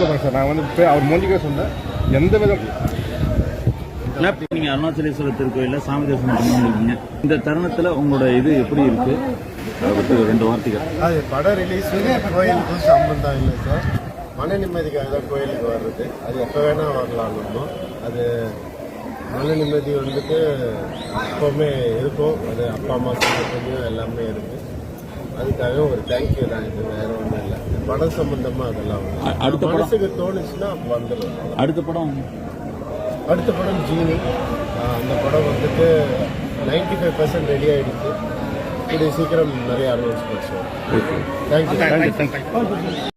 சொல்றேன் சார், நான் வந்து அவர் மோஞ்சிக்கே சொன்னேன். எந்த விதம் நீங்க அருணாச்சலேஸ்வரர் திருக்கோயில சாமி தரிசனம் பண்ணிருக்கீங்க. இந்த தருணத்துல உங்களோட இது எப்படி இருக்கு? அதை பற்றி 2 வார்த்தைகள். அது படம் ரிலீஸ் கோயிலுக்கும் சம்பந்தம் இல்லை சார். மன நிம்மதிக்காக தான் கோயிலுக்கு வர்றது. அது எப்போ வேணால் வரலாம். அது மன நிம்மதி வந்துட்டு எப்போவுமே இருக்கும். அது அப்பா அம்மா சம்பந்தம் எல்லாமே இருக்குது. அதுக்காக ஒரு தேங்க்யூ தான். இது வேற ஒன்றும் இல்லை. படம் சம்பந்தமாக அதெல்லாம் அடுத்த மனசுக்கு தோணுச்சுன்னா வந்துடும். அடுத்த படம் ஜீனி. அந்த படம் வந்துட்டு 95% ரெடி ஆகிடுச்சு. கூடிய சீக்கிரம் நிறைய அனௌன்ஸ்மெண்ட்ஸ் வரும். தேங்க்யூ.